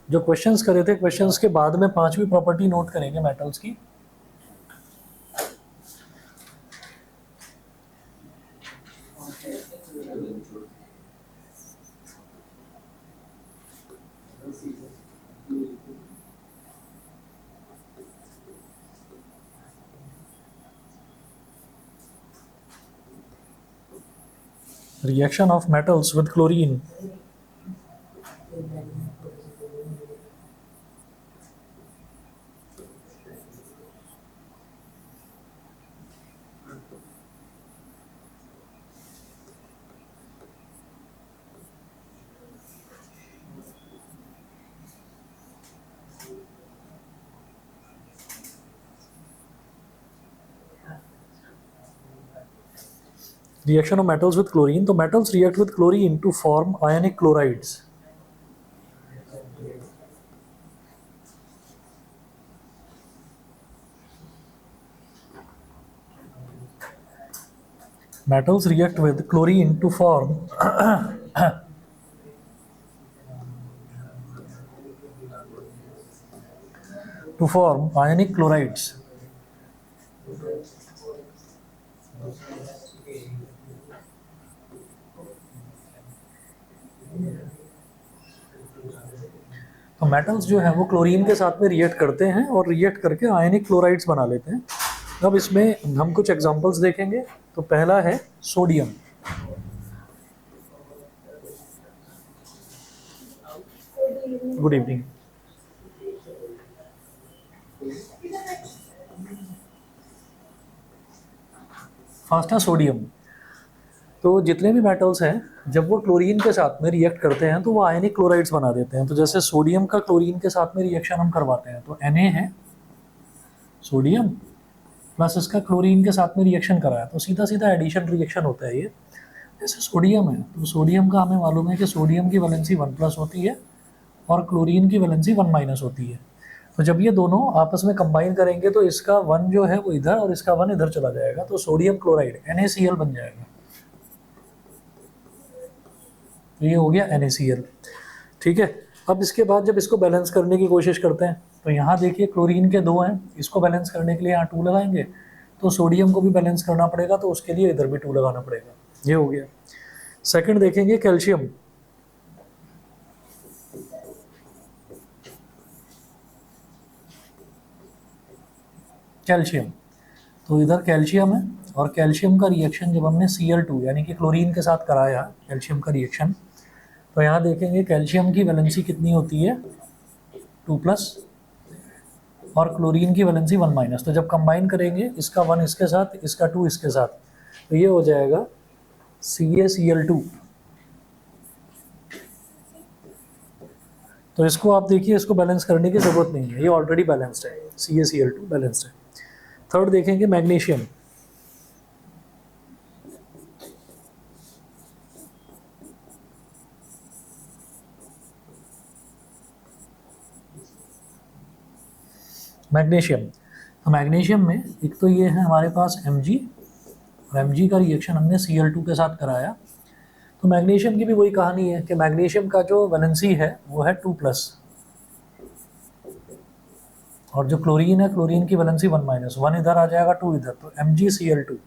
जो क्वेश्चंस करे थे, क्वेश्चंस के बाद में पांचवी प्रॉपर्टी नोट करेंगे मेटल्स की। Reaction of metals with chlorine. Reaction of metals with chlorine. So metals react with chlorine to form ionic chlorides. Metals react with chlorine to form ionic chlorides. तो metals जो है वो chlorine के साथ में react करते हैं और रिएक्ट करके आयनिक क्लोराइड्स बना लेते हैं। अब इसमें हम कुछ एग्जांपल्स देखेंगे। तो पहला है सोडियम। Good evening. फर्स्ट है सोडियम। तो जितने भी मेटल्स हैं जब वो क्लोरीन के साथ में रिएक्ट करते हैं तो वो आयनिक क्लोराइड्स बना देते हैं। तो जैसे सोडियम का क्लोरीन के साथ में रिएक्शन हम करवाते हैं तो Na है सोडियम प्लस इसका क्लोरीन के साथ में रिएक्शन कराया तो सीधा सीधा एडिशन रिएक्शन होता है ये। जैसे सोडियम है तो सोडियम का हमें मालूम है कि सोडियम की वैलेंसी 1+ होती है और क्लोरीन की वैलेंसी 1- होती है। तो जब ये दोनों आपस में कंबाइन करेंगे तो इसका 1 जो है वो इधर और इसका 1 इधर चला जाएगा तो सोडियम क्लोराइड NaCl बन जाएगा। तो ये हो गया NaCl। ठीक है। अब इसके बाद जब इसको बैलेंस करने की कोशिश करते हैं तो यहाँ देखिए क्लोरीन के 2 हैं, इसको बैलेंस करने के लिए यहाँ 2 लगाएंगे तो सोडियम को भी बैलेंस करना पड़ेगा तो उसके लिए इधर भी 2 लगाना पड़ेगा। ये हो गया। सेकंड देखेंगे कैल्शियम। कैल्शियम तो इधर कैल्शियम है और कैल्शियम का रिएक्शन जब हमने Cl2 यानी कि क्लोरीन के साथ कराया कैल्शियम का रिएक्शन तो यहाँ देखेंगे कैल्शियम की वैलेंसी कितनी होती है 2+ और क्लोरीन की वैलेंसी 1-। तो जब कंबाइन करेंगे इसका 1 इसके साथ इसका 2 इसके साथ तो ये हो जाएगा CaCl2। तो इसको आप देखिए इसको बैलेंस करने की जरूरत नहीं है, ये ऑलरेडी बैलेंस्ड है, CaCl2 बैलेंस्ड है। थर्ड देखेंगे मैग्नीशियम। मैग्नीशियम तो मैग्नीशियम में एक तो ये है हमारे पास Mg और Mg का रिएक्शन हमने Cl2 के साथ कराया। तो मैग्नीशियम की भी वही कहानी है कि मैग्नीशियम का जो वैलेंसी है वो है 2+ और जो क्लोरीन है क्लोरीन की वैलेंसी 1-। 1 इधर आ जाएगा 2 इधर तो MgCl2।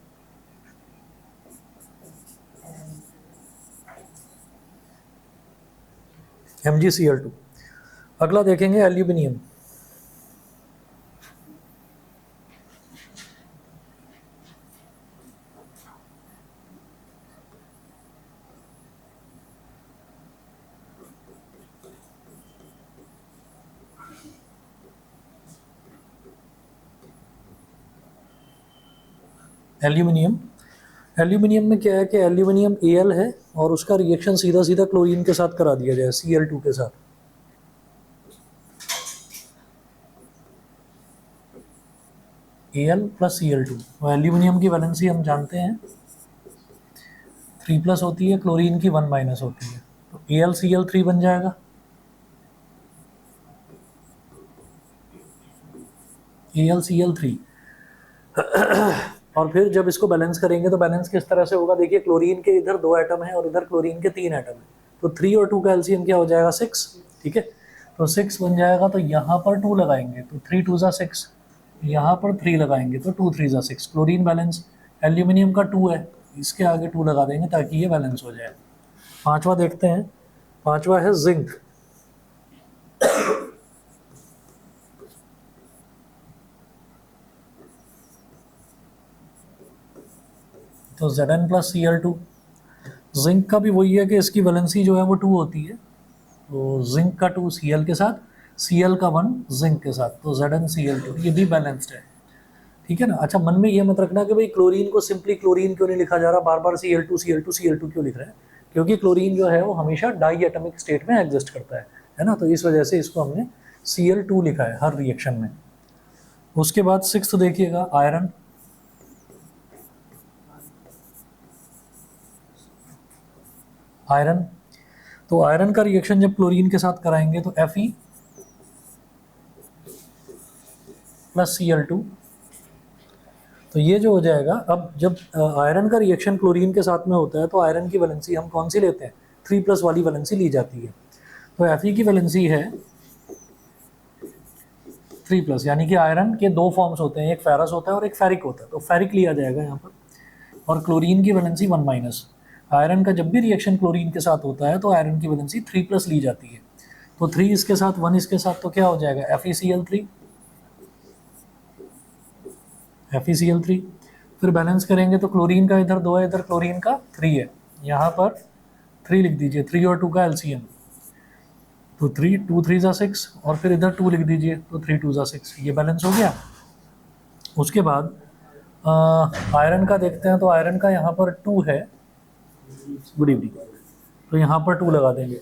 MgCl2। अगला देखेंगे एल्यूमिनियम। एल्यूमिनियम एल्यूमिनियम में क्या है कि एल्यूमिनियम Al है और उसका रिएक्शन सीधा सीधा क्लोरीन के साथ करा दिया जाए Cl2 के साथ। Al + Cl2 और एल्यूमिनियम की वैलेंसी हम जानते हैं 3+ होती है, क्लोरीन की 1- होती है तो AlCl3 बन जाएगा। AlCl3 और फिर जब इसको बैलेंस करेंगे तो बैलेंस किस तरह से होगा देखिए क्लोरीन के इधर 2 एटम है और इधर क्लोरीन के 3 एटम है तो 3 और 2 का एलसीएम क्या हो जाएगा 6। ठीक है। तो 6 बन जाएगा, तो यहाँ पर 2 लगाएंगे तो 3 2 ज़ा 6, यहाँ पर 3 लगाएंगे तो 2 3 ज़ा 6। क्लोरीन बैलेंस, एल्यूमिनियम का 2 है, इसके आगे 2 लगा देंगे ताकि ये बैलेंस हो जाए। पांचवा देखते हैं, पांचवा है जिंक। तो Zn+Cl2, जिंक का भी वही है कि इसकी वैलेंसी जो है वो 2 होती है, तो जिंक का 2 Cl के साथ, Cl का 1 जिंक के साथ, तो ZnCl2 ये भी बैलेंस्ड है। ठीक है ना। अच्छा, मन में ये मत रखना कि भाई क्लोरीन को सिंपली क्लोरीन क्यों नहीं लिखा जा रहा, बार बार Cl2 Cl2 क्यों लिख रहे हैं, क्योंकि क्लोरीन जो है वो हमेशा डाई एटमिक स्टेट में एग्जिस्ट करता है ना, तो इस वजह से इसको हमने Cl2 लिखा है हर रिएक्शन में। उसके बाद 6th देखिएगा, आयरन। आयरन, तो आयरन का रिएक्शन जब क्लोरीन के साथ कराएंगे तो Fe+Cl2, तो ये जो हो जाएगा, अब जब आयरन का रिएक्शन क्लोरीन के साथ में होता है तो आयरन की वैलेंसी हम कौन सी लेते हैं, 3+ वाली वैलेंसी ली जाती है। तो Fe की वैलेंसी है 3+, यानी कि आयरन के 2 फॉर्म्स होते हैं, एक फेरस होता है और एक फेरिक होता है, तो फेरिक लिया जाएगा यहाँ पर। और क्लोरीन की वैलेंसी 1-। आयरन का जब भी रिएक्शन क्लोरीन के साथ होता है तो आयरन की वैलेंसी 3+ ली जाती है, तो 3 इसके साथ 1 इसके साथ, तो क्या हो जाएगा FeCl3। FeCl3 फिर बैलेंस करेंगे तो क्लोरीन का इधर 2 है, इधर क्लोरीन का 3 है, यहाँ पर 3 लिख दीजिए, 3 और 2 का LCM, तो 3 2 3 ज़ा 6, और फिर इधर 2 लिख दीजिए, तो 3 2 ज़ा 6, ये बैलेंस हो गया। उसके बाद आयरन का देखते हैं, तो आयरन का यहाँ पर 2 है, गुड इवनिंग, तो यहाँ पर 2 लगा देंगे।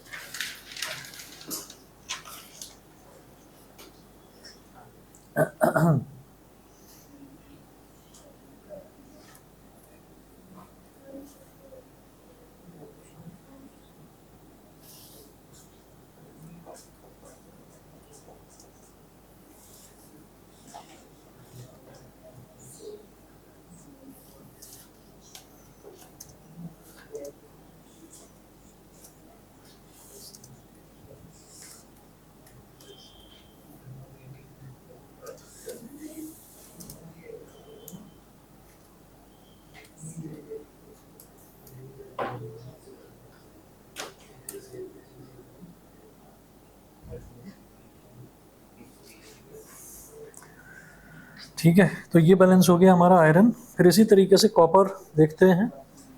ठीक है, तो ये बैलेंस हो गया हमारा आयरन। फिर इसी तरीके से कॉपर देखते हैं,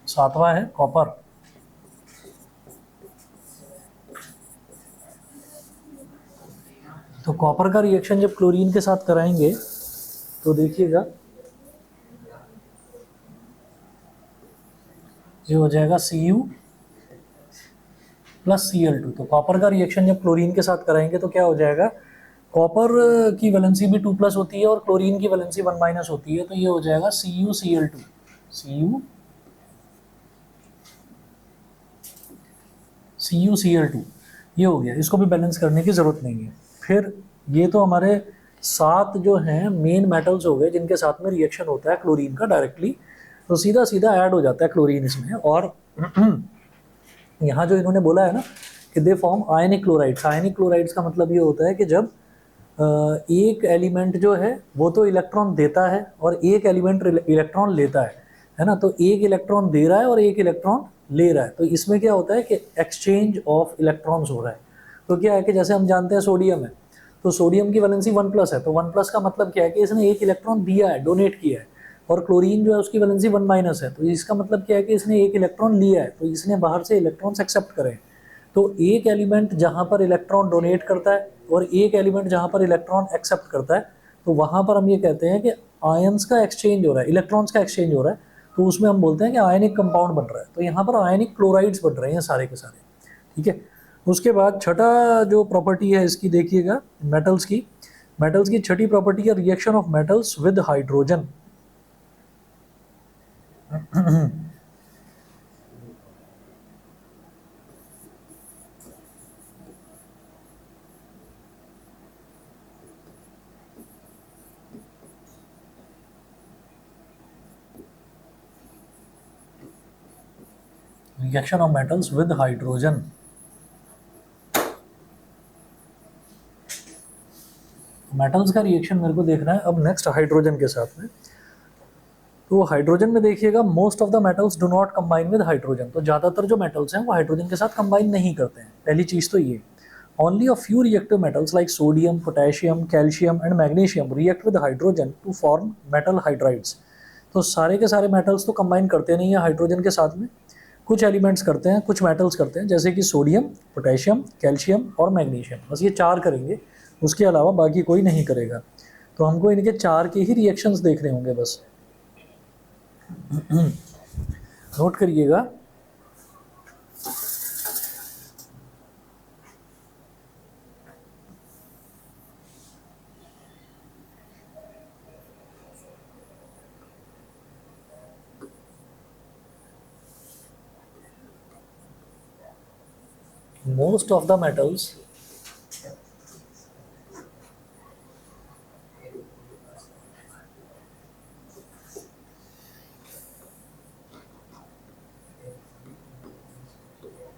7वां है कॉपर। तो कॉपर का रिएक्शन जब क्लोरीन के साथ कराएंगे तो देखिएगा ये हो जाएगा Cu+Cl2। तो कॉपर का रिएक्शन जब क्लोरीन के साथ कराएंगे तो क्या हो जाएगा, कॉपर की वैलेंसी भी 2+ होती है और क्लोरीन की वैलेंसी 1- होती है, तो ये हो जाएगा CuCl2 ये हो गया। इसको भी बैलेंस करने की ज़रूरत नहीं है। फिर ये तो हमारे 7 जो हैं मेन मेटल्स हो गए जिनके साथ में रिएक्शन होता है क्लोरीन का डायरेक्टली, तो सीधा सीधा ऐड हो जाता है क्लोरीन इसमें। और यहाँ जो इन्होंने बोला है ना कि they form ionic chlorides, ionic chlorides का मतलब ये होता है कि जब एक एलिमेंट जो है वो तो इलेक्ट्रॉन देता है और एक एलिमेंट इलेक्ट्रॉन लेता है ना, तो एक इलेक्ट्रॉन दे रहा है और एक इलेक्ट्रॉन ले रहा है, तो इसमें क्या होता है कि एक्सचेंज ऑफ इलेक्ट्रॉन्स हो रहा है। तो क्या है कि जैसे हम जानते हैं सोडियम है, तो सोडियम की वैलेंसी 1+ है, तो 1+ का मतलब क्या है कि इसने एक इलेक्ट्रॉन दिया है, डोनेट किया है। और क्लोरीन जो है उसकी वैलेंसी 1- है, तो इसका मतलब क्या है कि इसने एक इलेक्ट्रॉन लिया है, तो इसने बाहर से इलेक्ट्रॉन्स एक्सेप्ट करे। तो एक एलिमेंट जहाँ पर इलेक्ट्रॉन डोनेट करता है और एक एलिमेंट जहाँ पर इलेक्ट्रॉन एक्सेप्ट करता है, तो वहाँ पर हम ये कहते हैं कि आयंस का एक्सचेंज हो रहा है, इलेक्ट्रॉन्स का एक्सचेंज हो रहा है, तो उसमें हम बोलते हैं कि आयनिक कंपाउंड बन रहा है। तो यहाँ पर आयनिक क्लोराइड्स बन रहे हैं सारे के सारे। ठीक है। उसके बाद छठा जो प्रॉपर्टी है इसकी देखिएगा, मेटल्स की, मेटल्स की छठी प्रॉपर्टी है reaction of metals with hydrogen. Reaction of metals with hydrogen. Metals का रिएक्शन मेरे को देखना है अब नेक्स्ट हाइड्रोजन के साथ में। तो हाइड्रोजन में देखिएगा most of the metals do not combine with hydrogen, तो ज़्यादातर जो मेटल्स हैं वो हाइड्रोजन के साथ कंबाइन नहीं करते हैं, पहली चीज़ तो ये। Only a few reactive metals like sodium, potassium, calcium and magnesium react with hydrogen to form metal hydrides. तो सारे के सारे मेटल्स तो कंबाइन करते नहीं है हाइड्रोजन के साथ में, कुछ एलिमेंट्स करते हैं, कुछ मेटल्स करते हैं, जैसे कि सोडियम, पोटेशियम, कैल्शियम और मैग्नीशियम, बस ये 4 करेंगे, उसके अलावा बाकी कोई नहीं करेगा। तो हमको इनके 4 के ही रिएक्शंस देखने होंगे बस। नोट करिएगा, most of the metals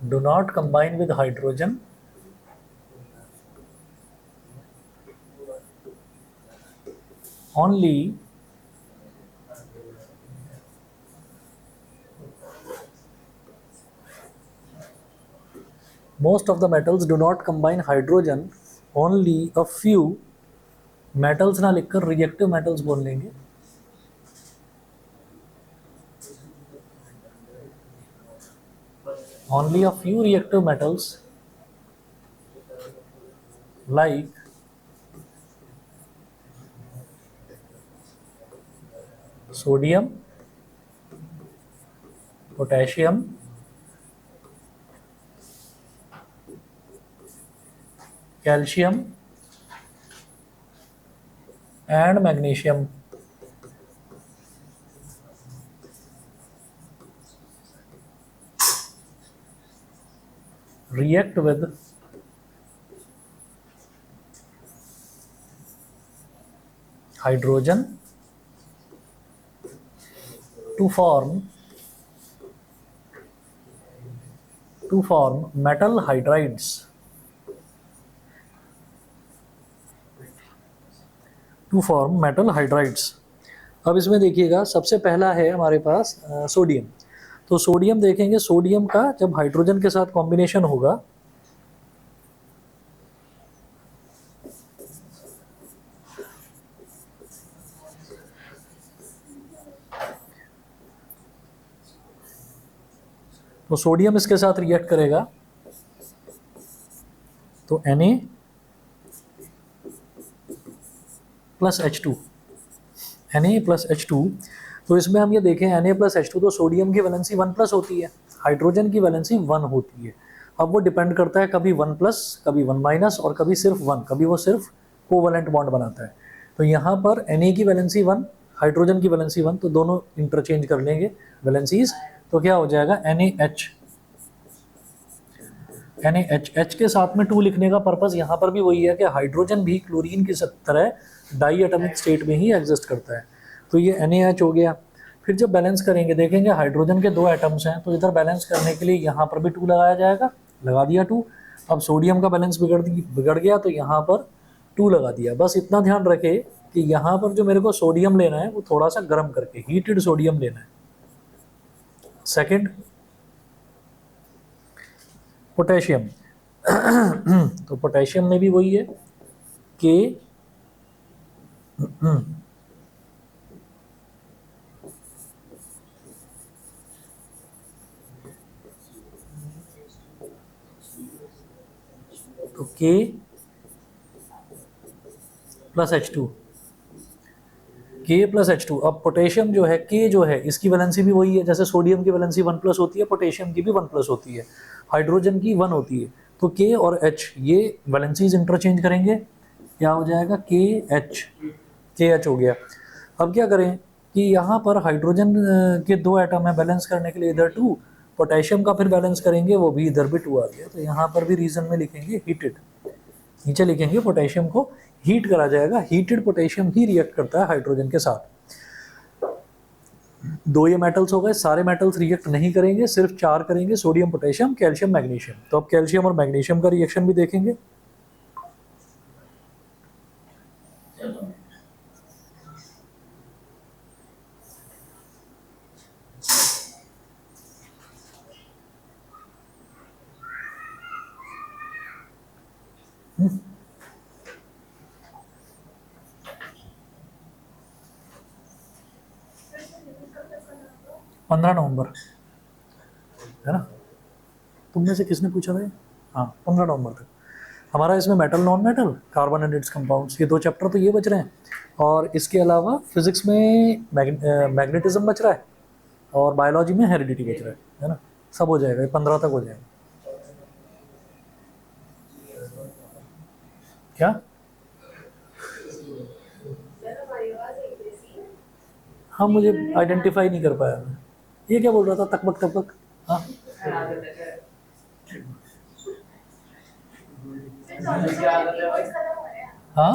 do not combine with hydrogen only most of the metals do not combine hydrogen only a few metals ना लिखकर reactive metals बोल लेंगे। only a few reactive metals like sodium, potassium, calcium and magnesium react with hydrogen to form metal hydrides अब इसमें देखिएगा सबसे पहला है हमारे पास सोडियम। तो सोडियम देखेंगे, सोडियम का जब हाइड्रोजन के साथ कॉम्बिनेशन होगा तो सोडियम इसके साथ रिएक्ट करेगा, तो Na plus H2, Na plus H2। तो इसमें हम ये देखें Na प्लस H2, तो सोडियम की वैलेंसी 1 प्लस होती है, हाइड्रोजन की वैलेंसी 1 होती है। अब वो डिपेंड करता है कभी 1 प्लस, कभी 1 माइनस और कभी सिर्फ 1, कभी वो सिर्फ कोवैलेंट बॉन्ड बनाता है। तो यहाँ पर Na की वैलेंसी 1, हाइड्रोजन की वैलेंसी 1, तो दोनों इंटरचेंज कर लेंगे वैलेंसीज, तो क्या हो जाएगा NaH। NaH के साथ में 2 लिखने का पर्पस यहाँ पर भी वही है कि हाइड्रोजन भी क्लोरीन की तरह डाई एटॉमिक स्टेट में ही एग्जिस्ट करता है। तो ये NaH हो गया। फिर जब बैलेंस करेंगे देखेंगे हाइड्रोजन के 2 एटम्स हैं, तो इधर बैलेंस करने के लिए यहाँ पर भी 2 लगाया जाएगा, लगा दिया 2। अब सोडियम का बैलेंस बिगड़ गया तो यहाँ पर 2 लगा दिया। बस इतना ध्यान रखे कि यहाँ पर जो मेरे को सोडियम लेना है वो थोड़ा सा गर्म करके हीटेड सोडियम लेना है। सेकेंड पोटेशियम तो पोटेशियम में भी वही है कि तो K plus H2, K plus H2। अब पोटेशियम जो है, K जो है, इसकी वैलेंसी भी वही है, जैसे सोडियम की वैलेंसी 1 प्लस होती है, पोटेशियम की भी 1 प्लस होती है, हाइड्रोजन की 1 होती है। तो K और H ये वैलेंसीज इंटरचेंज करेंगे, क्या हो जाएगा KH हो गया। अब क्या करें कि यहाँ पर हाइड्रोजन के 2 एटम है, बैलेंस करने के लिए इधर 2, पोटेशियम का फिर बैलेंस करेंगे, वो भी इधर भी 2 आ गया। तो यहाँ पर भी रीजन में लिखेंगे हीटेड, नीचे लिखेंगे पोटेशियम को हीट करा जाएगा, हीटेड पोटेशियम ही रिएक्ट करता है हाइड्रोजन के साथ। 2 ये मेटल्स हो गए, सारे मेटल्स रिएक्ट नहीं करेंगे, सिर्फ 4 करेंगे, सोडियम, पोटेशियम, कैल्शियम, मैग्नीशियम। तो अब कैल्शियम और मैग्नीशियम का रिएक्शन भी देखेंगे। 15 नवंबर है ना? तुमने से किसने पूछा था ये? हाँ, 15 नवंबर तक हमारा इसमें metal non metal carbon and it's compounds ये 2 चैप्टर तो ये बच रहे हैं, और इसके अलावा फिजिक्स में मैग्नेटिज्म बच रहा है, और बायोलॉजी में हेरिडिटी बच रहा है ना? सब हो जाएगा, 15 तक हो जाएगा। क्या? हाँ, मुझे आइडेंटिफाई नहीं कर पाया मैं। ये क्या बोल रहा था, तकबक तकबक? हाँ हाँ,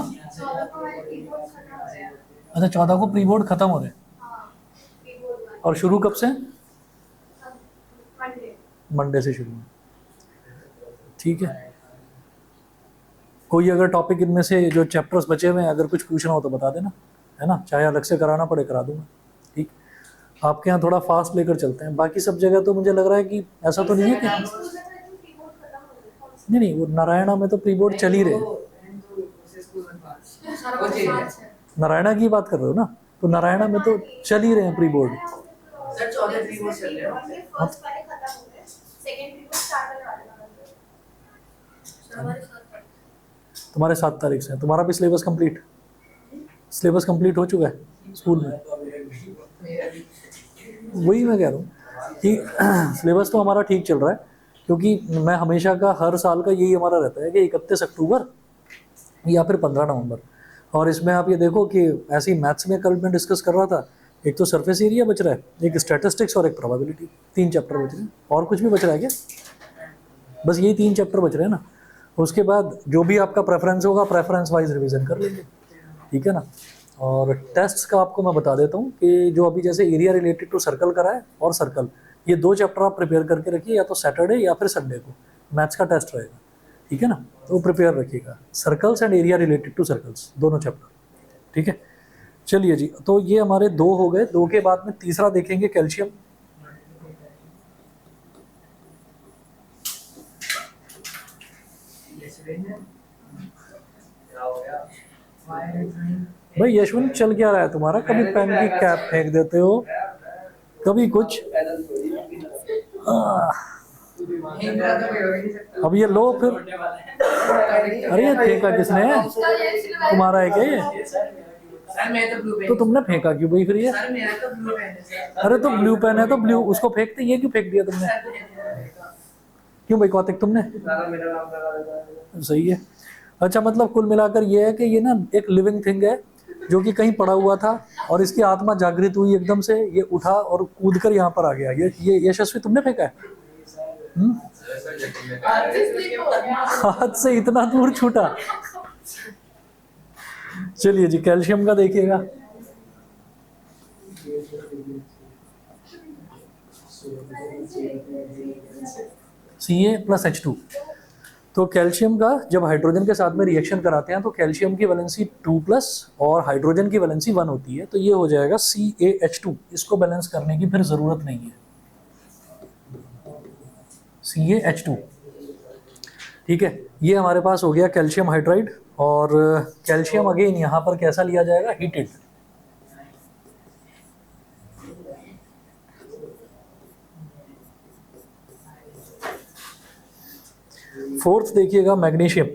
अच्छा 14 को प्री बोर्ड खत्म हो रहे हैं, और शुरू कब से? मंडे से शुरू है। ठीक है, कोई अगर टॉपिक इनमें से जो चैप्टर्स बचे हुए हैं अगर कुछ पूछना हो तो बता देना, है ना? चाहे अलग से कराना पड़े करा दूंगा। ठीक, आपके यहाँ थोड़ा फास्ट लेकर चलते हैं, बाकी सब जगह तो मुझे लग रहा है कि ऐसा तो नहीं है कि नहीं नहीं, वो नारायणा में तो प्री बोर्ड चल ही रहे हैं। नारायणा की बात कर रहे हो ना? तो नारायणा में तो चल ही रहे हैं प्री बोर्ड। तुम्हारे 7 तारीख से, तुम्हारा भी सिलेबस कंप्लीट हो चुका है स्कूल में? वही मैं कह रहा हूँ कि सिलेबस तो हमारा ठीक चल रहा है, क्योंकि मैं हमेशा का हर साल का यही हमारा रहता है कि 31 अक्टूबर या फिर 15 नवंबर। और इसमें आप ये देखो कि ऐसे ही मैथ्स में कल मैं डिस्कस कर रहा था, एक तो सरफेस एरिया बच रहा है, एक स्टैटिस्टिक्स और एक प्रोबेबिलिटी, 3 चैप्टर बच रहे हैं। और कुछ भी बच रहा है क्या? बस यही 3 चैप्टर बच रहे हैं ना। उसके बाद जो भी आपका प्रेफरेंस होगा प्रेफरेंस वाइज रिवीजन कर लेंगे, ठीक है ना? और टेस्ट्स का आपको मैं बता देता हूँ कि जो अभी जैसे एरिया रिलेटेड टू सर्कल करा है और सर्कल, ये 2 चैप्टर आप प्रिपेयर करके रखिए, या तो सैटरडे या फिर संडे को मैथ्स का टेस्ट रहेगा, ठीक है ना? तो प्रिपेयर रखिएगा, circles and area related to circles दोनों चैप्टर, ठीक है? चलिए जी, तो ये हमारे 2 हो गए। 2 के बाद में तीसरा देखेंगे कैल्शियम। भाई यशवंत चल क्या रहा है तुम्हारा? कभी पेन की कैप फेंक देते हो, कभी कुछ। अब ये लो फिर। अरे ये फेंका किसने है? तुम्हारा है क्या ये? तो तुमने फेंका क्यों भाई फिर ये? अरे तो ब्लू पेन है तो ब्लू उसको फेंकते, ये क्यों फेंक दिया तुमने? क्यों भाई कौतिक तुमने? सही है। अच्छा, मतलब कुल मिलाकर ये है कि ये ना एक लिविंग थिंग है जो कि कहीं पड़ा हुआ था, और इसकी आत्मा जागृत हुई एकदम से, ये उठा और कूद कर यहाँ पर आ गया। ये यशस्वी तुमने फेंका है? हाथ से इतना दूर छूटा। चलिए जी, कैल्शियम का देखिएगा। Ca+H2। तो कैल्शियम का जब हाइड्रोजन के साथ में रिएक्शन कराते हैं तो कैल्शियम की वैलेंसी 2+ और हाइड्रोजन की वैलेंसी 1 होती है, तो ये हो जाएगा CaH2। इसको बैलेंस करने की फिर जरूरत नहीं है, CaH2, ठीक है? ये हमारे पास हो गया कैल्शियम हाइड्राइड। और कैल्शियम अगेन यहाँ पर कैसा लिया जाएगा? हीटेड। फोर्थ देखिएगा मैग्नीशियम।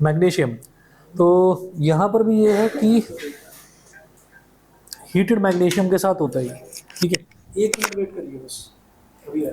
मैग्नीशियम तो यहाँ पर भी ये है कि हीटेड मैग्नीशियम के साथ होता है, ठीक है? 1 मिनट वेट करिए बस, अभी है।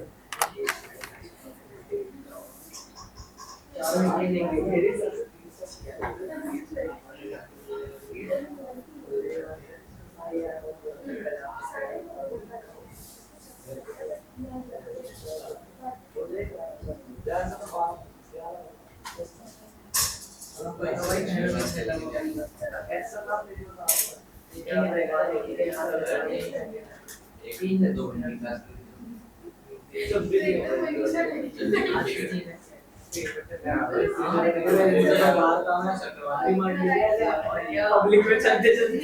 पब्लिक में चलते चलते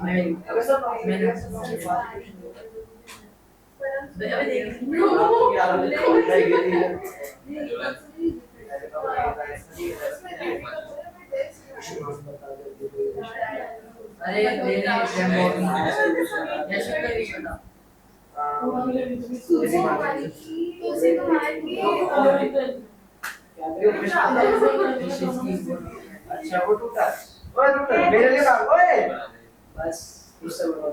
नहीं अबे सब मैंने अरे अच्छा वो टूटा ओए टूटा मेरे लिए काम ओए बस उससे बड़ा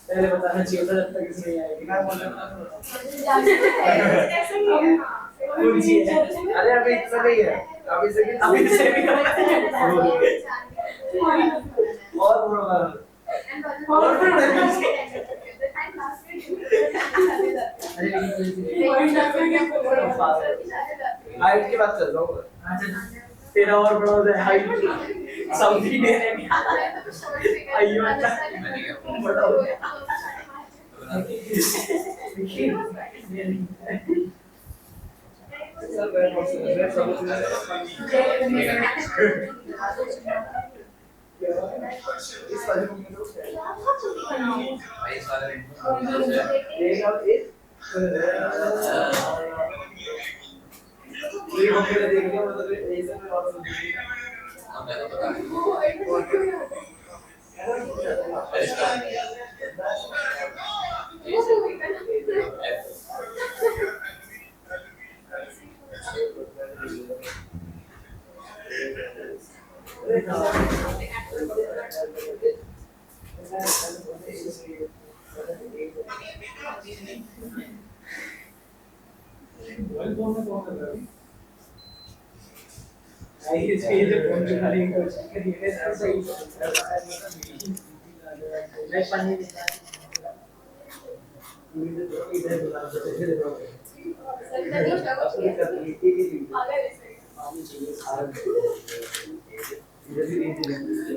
पहले बताना चाहिए था जब तक इसमें आएगी मैं बोल रहा कौन सी है अरे अभी इतना नहीं है अभी से भी और बड़ा और बड़ा हाइट की बात कर रहा हूँ तेरा और बड़ा हो जाए हाइट साउथ इंडियन है आइयो बड़ा हो गया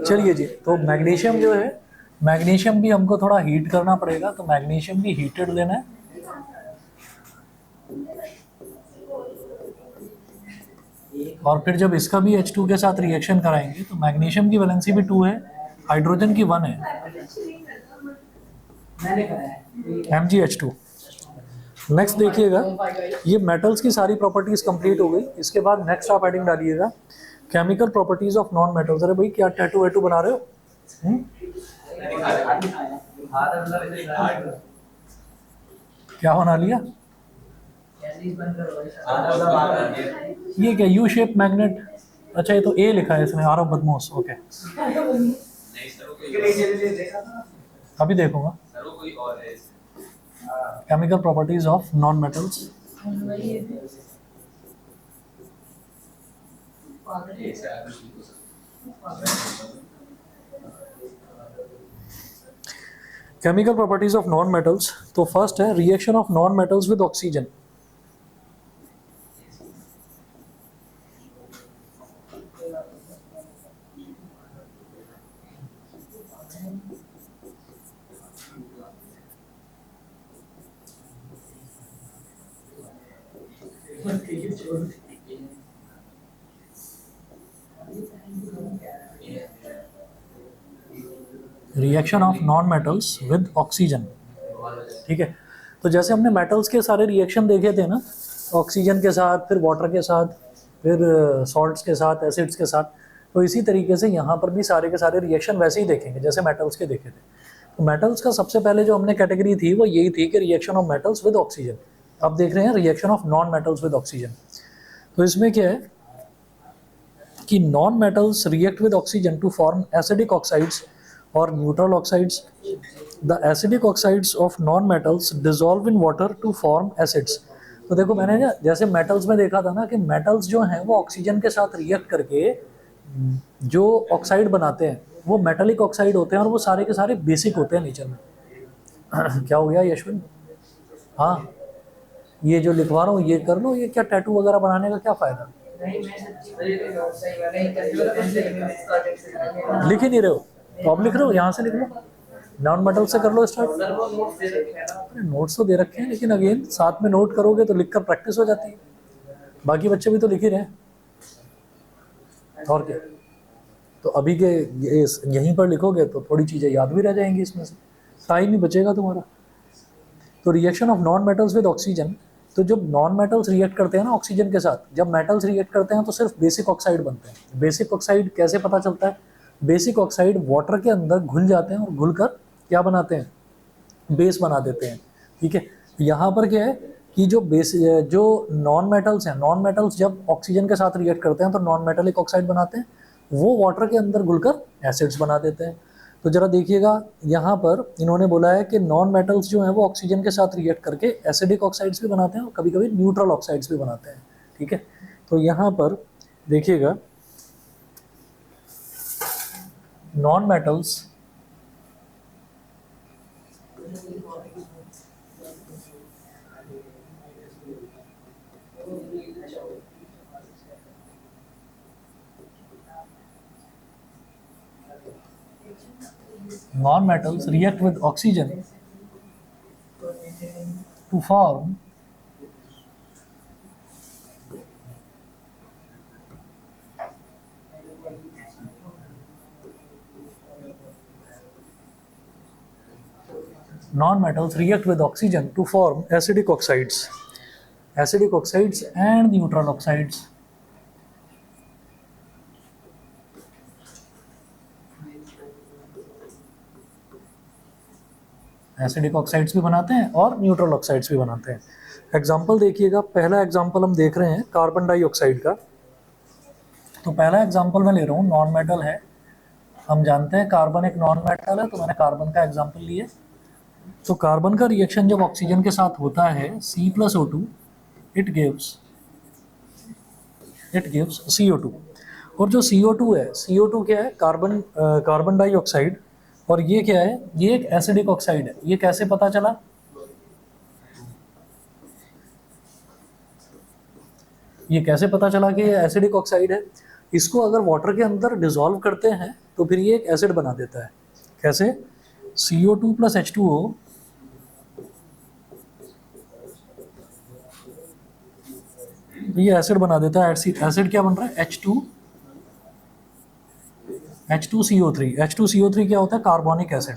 चलिए जी, तो मैग्नीशियम जो है, मैग्नीशियम भी हमको थोड़ा हीट करना पड़ेगा, तो मैग्नीशियम भी हीटेड लेना है। और फिर जब इसका भी H2 के साथ रिएक्शन कराएंगे तो मैग्नीशियम की वैलेंसी भी 2 है, हाइड्रोजन की 1 है, MgH2। नेक्स्ट देखिएगा, ये मेटल्स की सारी प्रॉपर्टीज कंप्लीट हो गई। इसके बाद नेक्स्ट आप हेडिंग डालिएगा chemical properties of non metals. अरे भाई क्या टैटू वैटू बना रहे हो? क्या बना लिया? ये क्या यू शेप मैग्नेट? अच्छा ये तो ए लिखा है इसमें, आर ऑफ बदमोस। ओके अभी देखूंगा। Chemical properties of non metals. Chemical properties of non metals, तो फर्स्ट है reaction of non metals with oxygen. Reaction of non metals with oxygen, ठीक है। तो जैसे हमने मेटल्स के सारे रिएक्शन देखे थे ना, ऑक्सीजन के साथ, फिर वाटर के साथ, फिर सॉल्ट्स के साथ, एसिड्स के साथ, तो इसी तरीके से यहाँ पर भी सारे के सारे रिएक्शन वैसे ही देखेंगे जैसे मेटल्स के देखे थे। तो मेटल्स का सबसे पहले जो हमने कैटेगरी थी वो यही थी कि reaction of metals with oxygen. अब देख रहे हैं reaction of non metals with oxygen. तो इसमें क्या है कि non metals react with oxygen to form acidic oxides और neutral oxides. The acidic oxides of non metals dissolve in water to form acids. तो देखो मैंने ना जैसे मेटल्स में देखा था ना कि मेटल्स जो हैं वो ऑक्सीजन के साथ रिएक्ट करके जो ऑक्साइड बनाते हैं वो मेटलिक ऑक्साइड होते हैं और वो सारे के सारे बेसिक होते हैं नेचर में। क्या हो गया यशवंत? हाँ ये जो लिखवा रहा हूँ ये कर लो, ये क्या टैटू वगैरह बनाने का क्या फ़ायदा? लिख ही नहीं रहे हो तो अब लिख रहे हो, यहाँ से लिख लो। नॉन मेटल से कर लो स्टार्ट। सर वो नोट्स दे रखे हैं ना। अरे नोट्स तो दे रखे हैं, लेकिन अगेन साथ में नोट करोगे तो लिख कर प्रैक्टिस हो जाती है, बाकी बच्चे भी तो लिख ही रहे हैं, और क्या। तो अभी के यहीं पर लिखोगे तो थोड़ी चीज़ें याद भी रह जाएंगी, इसमें से टाइम ही बचेगा तुम्हारा। तो reaction of non metals with oxygen, तो जब नॉन मेटल्स रिएक्ट करते हैं ना ऑक्सीजन के साथ, जब मेटल्स रिएक्ट करते हैं तो सिर्फ बेसिक ऑक्साइड बनते हैं। बेसिक ऑक्साइड कैसे पता चलता है? बेसिक ऑक्साइड वाटर के अंदर घुल जाते हैं और घुल कर क्या बनाते हैं? बेस बना देते हैं। ठीक है, यहाँ पर क्या है कि जो नॉन मेटल्स हैं, नॉन मेटल्स जब ऑक्सीजन के साथ रिएक्ट करते हैं तो नॉन मेटेलिक ऑक्साइड बनाते हैं, वो वाटर के अंदर घुलकर एसिड्स बना देते हैं। तो जरा देखिएगा, यहाँ पर इन्होंने बोला है कि नॉन मेटल्स जो हैं वो ऑक्सीजन के साथ रिएक्ट करके एसिडिक ऑक्साइड्स भी बनाते हैं और कभी कभी न्यूट्रल ऑक्साइड्स भी बनाते हैं। ठीक है, तो यहाँ पर देखिएगा, non metals react with oxygen to form acidic oxides and neutral oxides. Acidic oxides भी बनाते हैं और न्यूट्रल ऑक्साइड्स भी बनाते हैं। एग्जाम्पल देखिएगा, पहला एग्जाम्पल हम देख रहे हैं कार्बन डाइऑक्साइड का। तो पहला एग्जाम्पल मैं ले रहा हूँ, नॉन मेटल है, हम जानते हैं कार्बन एक नॉन मेटल है, तो मैंने कार्बन का एग्जाम्पल लिया। तो कार्बन का रिएक्शन जब ऑक्सीजन के साथ होता है C+O2, इट गिव्स CO2। और जो CO2 है, CO2 क्या है? कार्बन डाइऑक्साइड, और ये क्या है? ये एक एसिडिक ऑक्साइड है। ये कैसे पता चला? ये कैसे पता चला कि ये एसिडिक ऑक्साइड है? इसको अगर वाटर के अंदर डिसॉल्व करते हैं तो फिर ये एक एसिड बना देता है। कैसे? CO2 + H2O ये एसिड बना देता है। एसिड क्या बन रहा है? H2CO3। H2CO3 क्या होता है? Carbonic acid.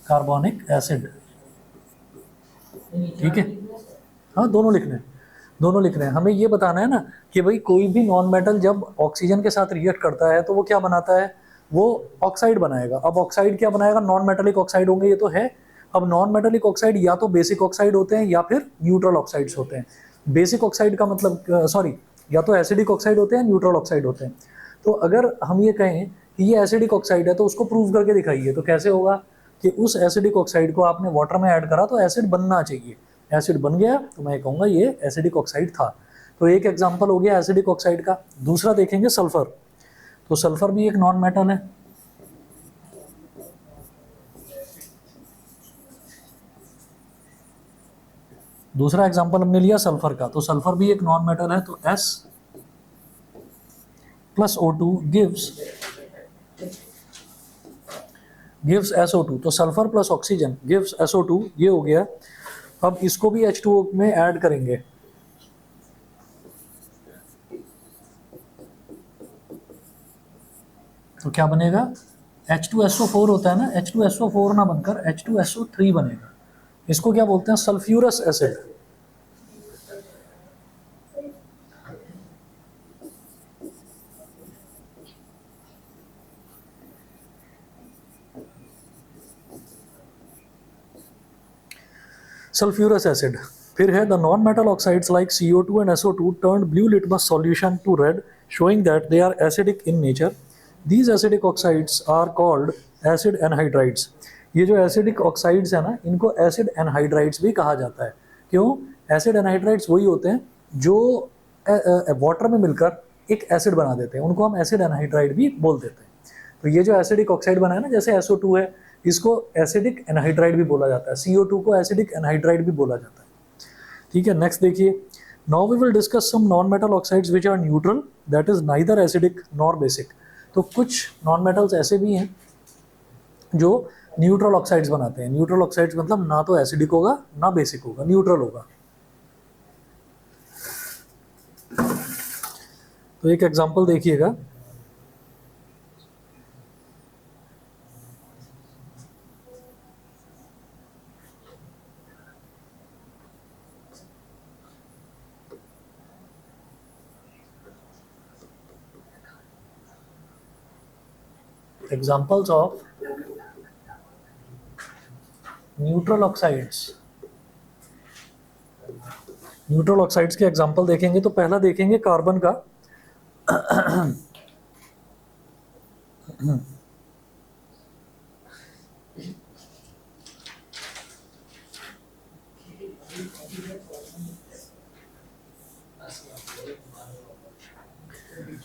कार्बोनिक एसिड, ठीक है। हाँ, दोनों लिख रहे हैं। हमें ये बताना है ना कि भाई कोई भी नॉन मेटल जब ऑक्सीजन के साथ रिएक्ट करता है तो वो क्या बनाता है? वो ऑक्साइड बनाएगा। अब ऑक्साइड क्या बनाएगा? नॉन मेटेलिक ऑक्साइड होंगे, ये तो है। अब नॉन मेटेलिक ऑक्साइड या तो बेसिक ऑक्साइड होते हैं या फिर न्यूट्रल ऑक्साइड्स होते हैं। बेसिक ऑक्साइड का मतलब या तो एसिडिक ऑक्साइड होते हैं, न्यूट्रल ऑक्साइड होते हैं। तो अगर हम ये कहें कि ये एसिडिक ऑक्साइड है तो उसको प्रूव करके दिखाइए। तो कैसे होगा कि उस एसिडिक ऑक्साइड को आपने वाटर में ऐड करा तो एसिड बनना चाहिए। एसिड बन गया तो मैं कहूँगा ये एसिडिक ऑक्साइड था। तो एक एग्जाम्पल हो गया एसिडिक ऑक्साइड का। दूसरा देखेंगे सल्फर। तो सल्फर भी एक नॉन मेटल है। दूसरा एग्जाम्पल हमने लिया सल्फर का। तो सल्फर भी एक नॉन मेटल है। तो S+O2 गिव्स SO2। तो sulphur plus oxygen gives SO2, ये हो गया। अब इसको भी H2O में ऐड करेंगे। तो क्या बनेगा? H2SO4 होता है ना, H2SO4 ना बनकर H2SO3 बनेगा। इसको क्या बोलते हैं? Sulphurous acid. Sulphurous acid. फिर है the non metal oxides like CO2 and SO2 turned blue litmus solution to red, showing that they are acidic in nature. These acidic oxides are called acid anhydrides. ये जो acidic oxides है ना, इनको acid anhydrides भी कहा जाता है। क्यों? एसिड एनहाइड्राइड्स वही होते हैं जो वाटर में मिलकर एक एसिड बना देते हैं, उनको हम एसिड एनहाइड्राइड भी बोल देते हैं। तो ये जो एसिडिक ऑक्साइड बना है ना, जैसे SO2 है, इसको एसिडिक एनहाइड्राइड भी बोला जाता है। CO2 को एसिडिक एनहाइड्राइड भी बोला जाता है। ठीक है, नेक्स्ट देखिए। Now we will discuss some non metal oxides which are neutral, that is neither acidic nor basic. तो कुछ नॉन मेटल्स ऐसे भी हैं जो न्यूट्रल ऑक्साइड्स बनाते हैं। न्यूट्रल ऑक्साइड्स मतलब ना तो एसिडिक होगा ना बेसिक होगा, न्यूट्रल होगा। तो एक एग्जांपल देखिएगा, examples of neutral oxides. Neutral oxides के एग्जांपल देखेंगे तो पहला देखेंगे कार्बन का।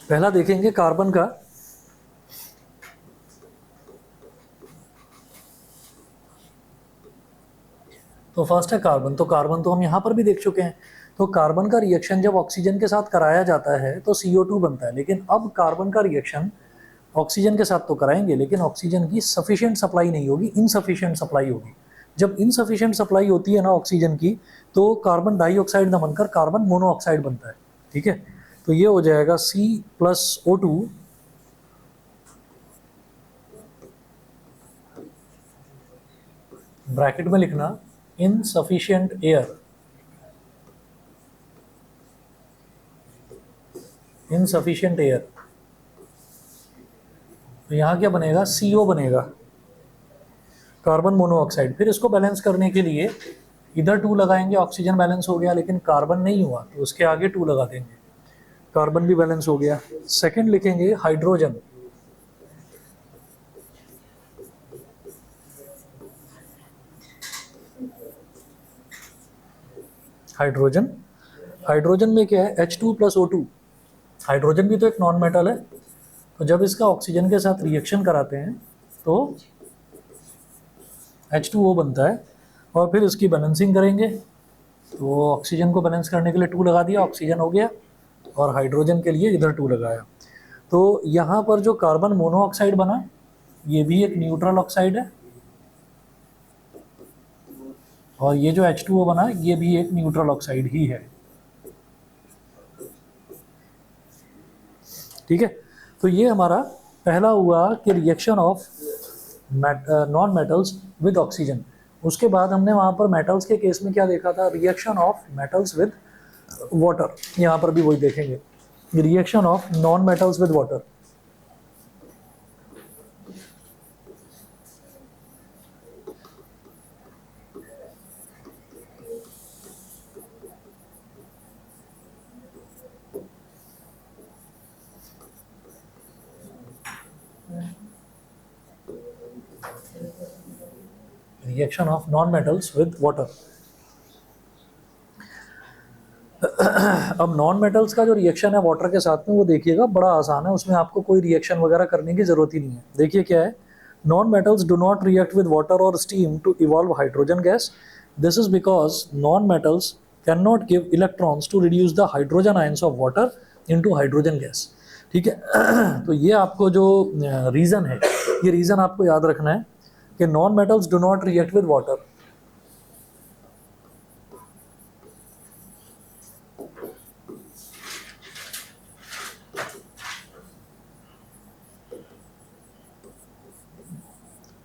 पहला देखेंगे कार्बन का। तो फर्स्ट है कार्बन। तो कार्बन तो हम यहाँ पर भी देख चुके हैं। तो कार्बन का रिएक्शन जब ऑक्सीजन के साथ कराया जाता है तो CO2 बनता है। लेकिन अब कार्बन का रिएक्शन ऑक्सीजन के साथ तो कराएंगे, लेकिन ऑक्सीजन की सफिशिएंट सप्लाई नहीं होगी, इनसफिशिएंट सप्लाई होगी। जब इनसफिशिएंट सप्लाई होती है ना ऑक्सीजन की, तो कार्बन डाइऑक्साइड न बनकर कार्बन मोनोऑक्साइड बनता है। ठीक है, तो ये हो जाएगा C+O2 ब्रैकेट में लिखना इनसफिशिएंट एयर, इनसफिशिएंट एयर। तो यहाँ क्या बनेगा, CO बनेगा, कार्बन मोनोऑक्साइड। फिर इसको बैलेंस करने के लिए इधर 2 लगाएंगे, ऑक्सीजन बैलेंस हो गया, लेकिन कार्बन नहीं हुआ तो उसके आगे 2 लगा देंगे, कार्बन भी बैलेंस हो गया। सेकंड लिखेंगे हाइड्रोजन। हाइड्रोजन, हाइड्रोजन में क्या है, H2+O2। हाइड्रोजन भी तो एक नॉन मेटल है। तो जब इसका ऑक्सीजन के साथ रिएक्शन कराते हैं तो H2O बनता है, और फिर इसकी बैलेंसिंग करेंगे। तो ऑक्सीजन को बैलेंस करने के लिए 2 लगा दिया, ऑक्सीजन हो गया, और हाइड्रोजन के लिए इधर 2 लगाया। तो यहाँ पर जो कार्बन मोनोऑक्साइड बना, ये भी एक न्यूट्रल ऑक्साइड है, और ये जो H2O बना, ये भी एक न्यूट्रल ऑक्साइड ही है। ठीक है, तो ये हमारा पहला हुआ कि reaction of non metals with oxygen. उसके बाद हमने वहाँ पर मेटल्स के केस में क्या देखा था, reaction of metals with water. यहाँ पर भी वही देखेंगे, reaction of non metals with water. Reaction of non metals with water. अब नॉन मेटल्स का जो रिएक्शन है वाटर के साथ में, वो देखिएगा बड़ा आसान है, उसमें आपको कोई रिएक्शन वगैरह करने की जरूरत ही नहीं है। देखिए क्या है, non metals do not react with water और steam to evolve hydrogen gas. This is because non metals can not give electrons to reduce the hydrogen ions of water into hydrogen gas. ठीक है, तो ये आपको जो reason है, ये reason आपको याद रखना है कि non metals do not react with water.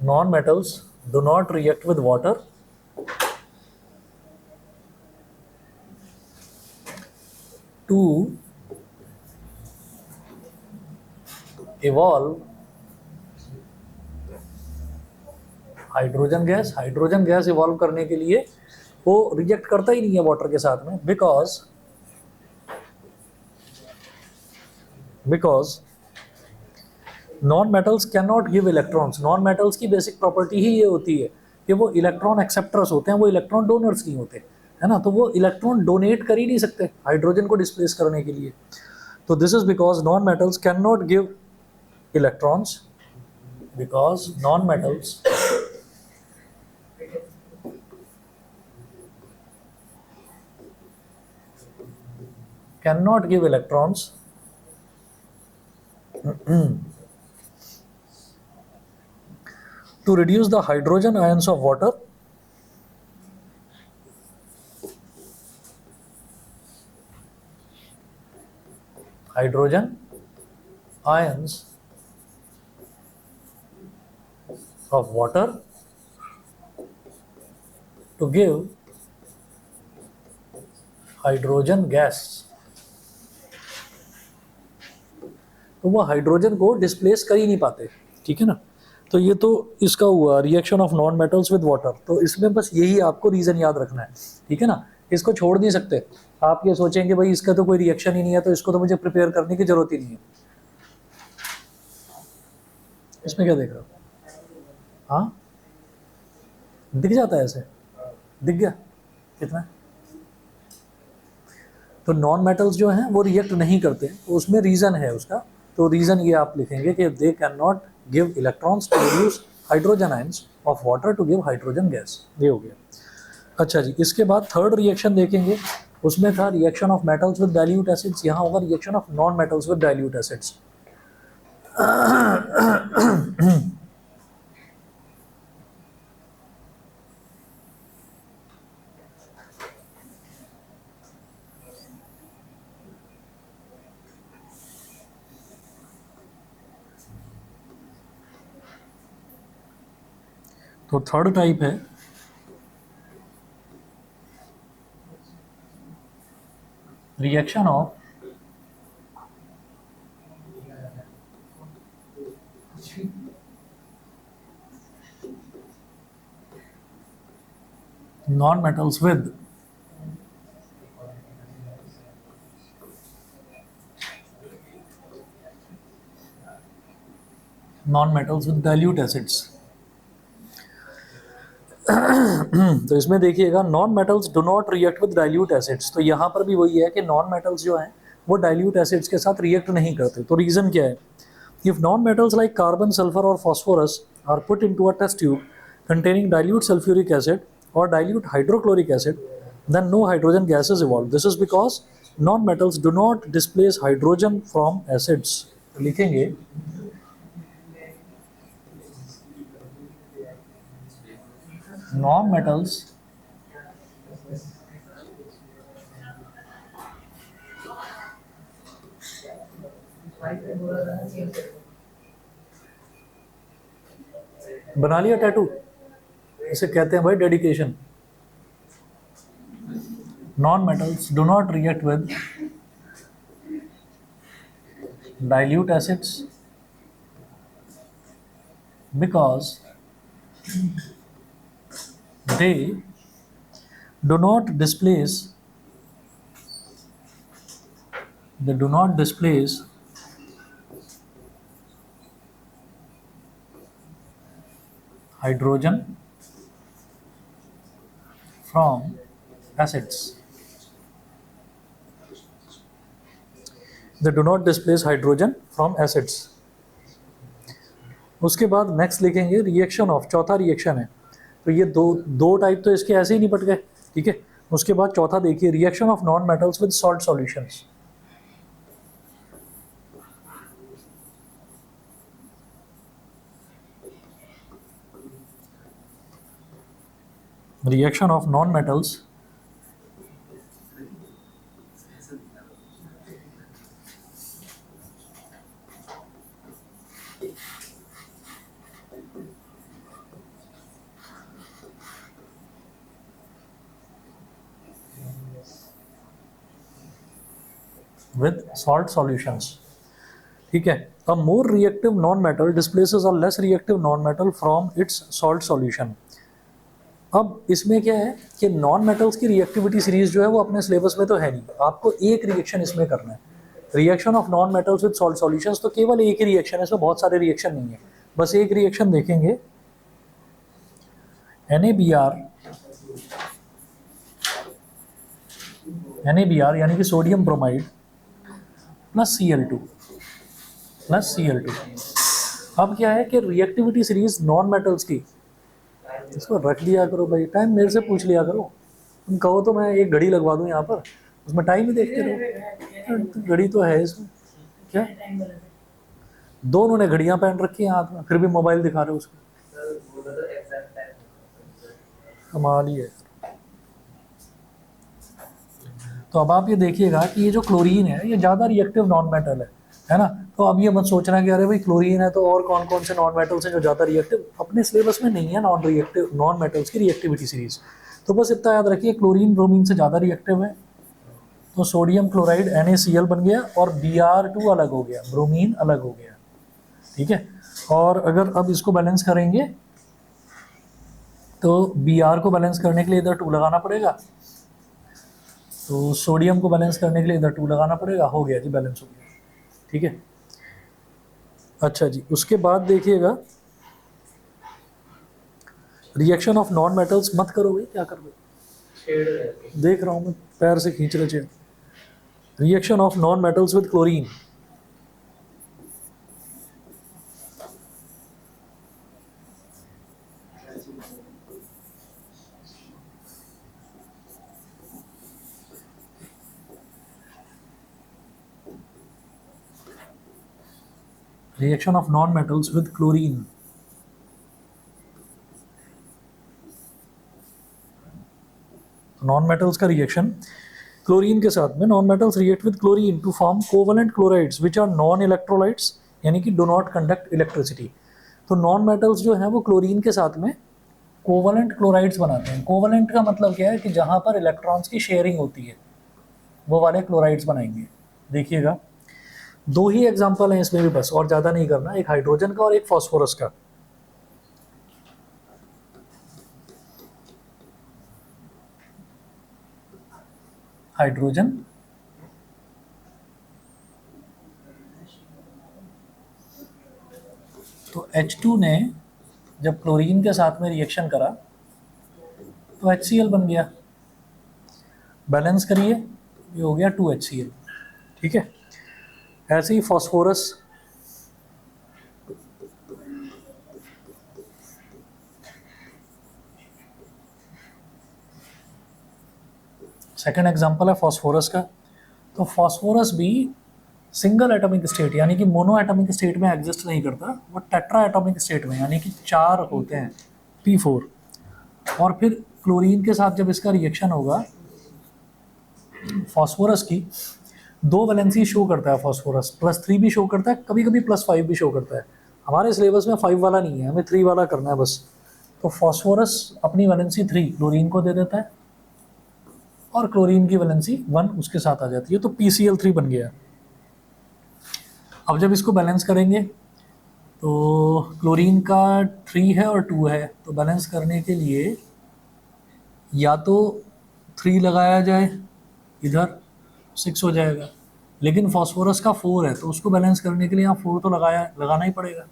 Non-metals do not react with water to evolve hydrogen gas. Hydrogen gas evolve करने के लिए वो रिजेक्ट करता ही नहीं है वाटर के साथ में, because non metals can not give electrons. Non metals की बेसिक प्रॉपर्टी ही ये होती है कि वो इलेक्ट्रॉन एक्सेप्टर्स होते हैं, वो इलेक्ट्रॉन डोनर्स नहीं होते, है ना। तो वो इलेक्ट्रॉन डोनेट कर ही नहीं सकते हाइड्रोजन को डिस्प्लेस करने के लिए। तो this is because non metals can not give electrons, because non metals can not give electrons to reduce the hydrogen ions of water hydrogen ions of water to give hydrogen gas. तो वो hydrogen को displace कर ही नहीं पाते, ठीक है ना। तो ये तो इसका हुआ reaction of non metals with water. तो इसमें बस यही आपको रीज़न याद रखना है, ठीक है ना। इसको छोड़ नहीं सकते। आप ये सोचेंगे भाई इसका तो कोई रिएक्शन ही नहीं है, तो इसको तो मुझे प्रिपेयर करने की जरूरत ही नहीं है। इसमें क्या देख रहे हो? हाँ, दिख जाता है ऐसे, दिख गया कितना। तो नॉन मेटल्स जो हैं वो रिएक्ट नहीं करते, तो उसमें रीज़न है उसका। तो रीज़न ये आप लिखेंगे कि they can not give electrons to produce hydrogen ions of water to give hydrogen gas. ये हो गया। अच्छा जी, इसके बाद थर्ड रिएक्शन देखेंगे। उसमें था reaction of metals with dilute acids, यहाँ होगा reaction of non metals with dilute acids. तो थर्ड टाइप है reaction of non metals with dilute acids. तो इसमें देखिएगा non metals do not react with dilute acids. तो यहाँ पर भी वही है कि नॉन मेटल्स जो हैं वो डाइल्यूट एसिड्स के साथ रिएक्ट नहीं करते। तो रीज़न क्या है? If non metals like carbon, sulphur और phosphorus are put into a test tube containing dilute sulfuric acid or dilute hydrochloric acid, then no hydrogen gas is evolved. This is because non-metals do not displace hydrogen from acids. लिखेंगे non-metals बना लिया tattoo, इसे कहते हैं भाई dedication. Non metals do not react with dilute acids because they do not displace hydrogen from acids. They do not displace hydrogen from acids. उसके बाद next लिखेंगे रिएक्शन ऑफ, चौथा रिएक्शन है। तो ये दो टाइप तो इसके ऐसे ही निपट गए, ठीक है। उसके बाद चौथा देखिए reaction of non metals with salt solutions. reaction of non-metals with salt solutions, ठीक है। A more reactive non-metal displaces a less reactive non-metal from its salt solution. अब इसमें क्या है कि नॉन मेटल्स की रिएक्टिविटी सीरीज जो है वो अपने सिलेबस में तो है नहीं, आपको एक रिएक्शन इसमें करना है, reaction of non metals with salt solutions. तो केवल एक ही रिएक्शन है, इसमें बहुत सारे रिएक्शन नहीं है, बस एक रिएक्शन देखेंगे। NaBr यानी कि सोडियम ब्रोमाइड प्लस Cl2। अब क्या है कि रिएक्टिविटी सीरीज नॉन मेटल्स की, इसको रख लिया करो भाई, टाइम मेरे से पूछ लिया करो। तुम कहो तो मैं एक घड़ी लगवा दूं यहाँ पर, उसमें टाइम ही देखते रहो। घड़ी तो है इसमें, क्या दोनों ने घड़ियाँ पहन रखी हैं हाथ में, फिर भी मोबाइल दिखा रहे हो उसको। होगा तो एग्जैक्ट टाइम। कमाल ही है। तो अब आप ये देखिएगा कि ये जो क्लोरीन है ये ज़्यादा रिएक्टिव नॉन मेटल है ना। तो अब ये मत सोचना कि अरे भाई क्लोरीन है तो और कौन कौन से नॉन मेटल्स हैं जो ज़्यादा रिएक्टिव, अपने सिलेबस में नहीं है नॉन मेटल्स की रिएक्टिविटी सीरीज। तो बस इतना याद रखिए, क्लोरीन ब्रोमीन से ज़्यादा रिएक्टिव है, तो सोडियम क्लोराइड NaCl बन गया और Br2 अलग हो गया, ब्रोमीन अलग हो गया, ठीक है। और अगर अब इसको बैलेंस करेंगे तो Br को बैलेंस करने के लिए इधर 2 लगाना पड़ेगा, तो सोडियम को बैलेंस करने के लिए इधर 2 लगाना पड़ेगा, हो गया जी, बैलेंस हो गया, ठीक है। अच्छा जी, उसके बाद देखिएगा रिएक्शन ऑफ नॉन मेटल्स मत करो भाई, क्या कर रहे देख रहा हूँ मैं, पैर से खींच रहे chair. Reaction of non metals with chlorine, reaction of non metals with chlorine. Non metals का रिएक्शन क्लोरीन के साथ में, non metals react with chlorine to form covalent chlorides which are non electrolytes, यानी कि डू नॉट कंडक्ट इलेक्ट्रिसिटी। तो non metals जो है वो क्लोरीन के साथ में कोवेलेंट क्लोराइड्स बनाते हैं। कोवेलेंट का मतलब क्या है कि जहाँ पर इलेक्ट्रॉन्स की शेयरिंग होती है वो वाले क्लोराइड्स बनाएंगे। देखिएगा 2 ही एग्जाम्पल हैं इसमें भी बस, और ज़्यादा नहीं करना, एक हाइड्रोजन का और एक फॉस्फोरस का। हाइड्रोजन तो H2 ने जब क्लोरीन के साथ में रिएक्शन करा तो HCl बन गया, बैलेंस करिए, ये हो गया 2HCl, ठीक है। ऐसे ही फॉस्फोरस, सेकंड एग्जांपल है फॉस्फोरस का। तो फॉस्फोरस भी सिंगल एटॉमिक स्टेट यानी कि मोनो एटॉमिक स्टेट में एग्जिस्ट नहीं करता, वो टेट्रा एटॉमिक स्टेट में, यानी कि 4 होते हैं, P4। और फिर क्लोरीन के साथ जब इसका रिएक्शन होगा फॉस्फोरस की, 2 वैलेंसी शो करता है फॉस्फोरस, +3 भी शो करता है, कभी कभी +5 भी शो करता है। हमारे सिलेबस में 5 वाला नहीं है, हमें 3 वाला करना है बस। तो फॉस्फोरस अपनी वैलेंसी 3 क्लोरीन को दे देता है और क्लोरीन की वैलेंसी 1 उसके साथ आ जाती है, तो PCl3 बन गया। अब जब इसको बैलेंस करेंगे तो क्लोरीन का 3 है और 2 है, तो बैलेंस करने के लिए या तो 3 लगाया जाए, इधर 6 हो जाएगा, लेकिन फॉस्फोरस का 4 है तो उसको बैलेंस करने के लिए यहाँ 4 तो लगाना ही पड़ेगा।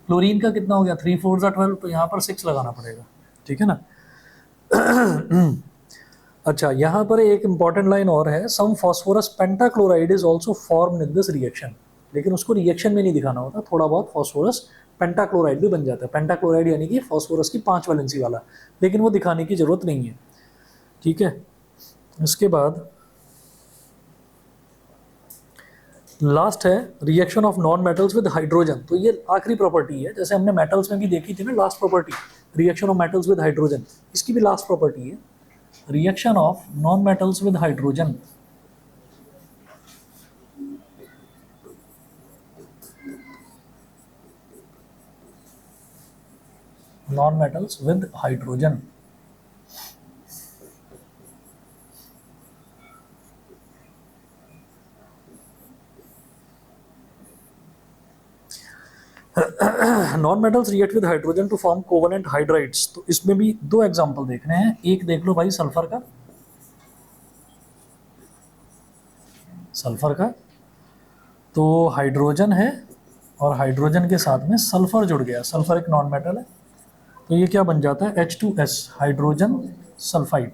क्लोरीन का कितना हो गया, 3 4 12, तो यहाँ पर 6 लगाना पड़ेगा, ठीक है ना। अच्छा, यहाँ पर एक इंपॉर्टेंट लाइन और है, some phosphorus pentachloride is also form in this reaction, लेकिन उसको रिएक्शन में नहीं दिखाना होता, थोड़ा बहुत फॉस्फोरस पेंटाक्लोराइड भी बन जाता है। पेंटाक्लोराइड यानी कि फॉस्फोरस की 5 वैलेंसी वाला, लेकिन वो दिखाने की जरूरत नहीं है, ठीक है। इसके बाद लास्ट है reaction of non metals with hydrogen. तो ये आखिरी प्रॉपर्टी है, जैसे हमने मेटल्स में भी देखी थी ना last property, reaction of metals with hydrogen, इसकी भी लास्ट प्रॉपर्टी है reaction of non metals with hydrogen. Non metals with hydrogen, non metals react with hydrogen to form covalent hydrides. तो इसमें भी 2 एग्जांपल देखने हैं, एक देख लो भाई सल्फर का, सल्फर का तो हाइड्रोजन है और हाइड्रोजन के साथ में सल्फर जुड़ गया, सल्फर एक नॉन मेटल है, तो ये क्या बन जाता है, H2S, हाइड्रोजन सल्फाइड।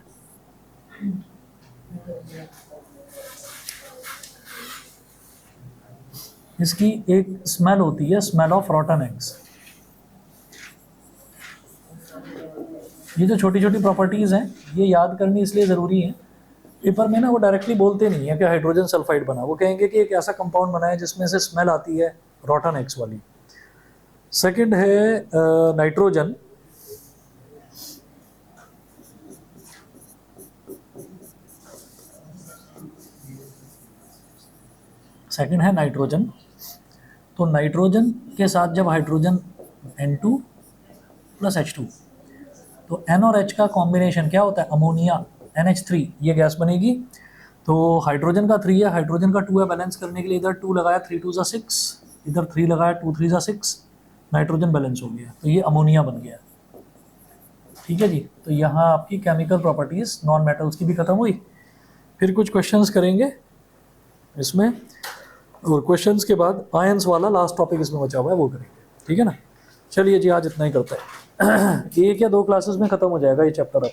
इसकी एक स्मेल होती है, स्मेल ऑफ रॉटन एग्स। ये जो छोटी छोटी प्रॉपर्टीज़ हैं ये याद करनी इसलिए ज़रूरी है, पेपर में ना वो डायरेक्टली बोलते नहीं है कि हाइड्रोजन सल्फाइड बना, वो कहेंगे कि एक ऐसा कंपाउंड बना है जिसमें से स्मेल आती है रॉटन एग्स वाली। सेकंड है नाइट्रोजन, सेकंड है नाइट्रोजन। तो नाइट्रोजन के साथ जब हाइड्रोजन N2 प्लस H2, तो N और H का कॉम्बिनेशन क्या होता है, अमोनिया NH3, ये गैस बनेगी। तो हाइड्रोजन का 3 है, हाइड्रोजन का 2 है, बैलेंस करने के लिए इधर 2 लगाया, 3 2 ज़ा 6, इधर 3 लगाया, 2 3 ज़ा 6, नाइट्रोजन बैलेंस हो गया, तो ये अमोनिया बन गया। ठीक है जी। तो यहाँ आपकी केमिकल प्रॉपर्टीज़ नॉन मेटल्स की भी ख़त्म हुई। फिर कुछ क्वेश्चंस करेंगे इसमें, और क्वेश्चंस के बाद आयंस वाला लास्ट टॉपिक इसमें बचा हुआ है, वो करेंगे। ठीक है ना। चलिए जी, आज इतना ही करते हैं। एक या दो क्लासेस में ख़त्म हो जाएगा ये चैप्टर अब।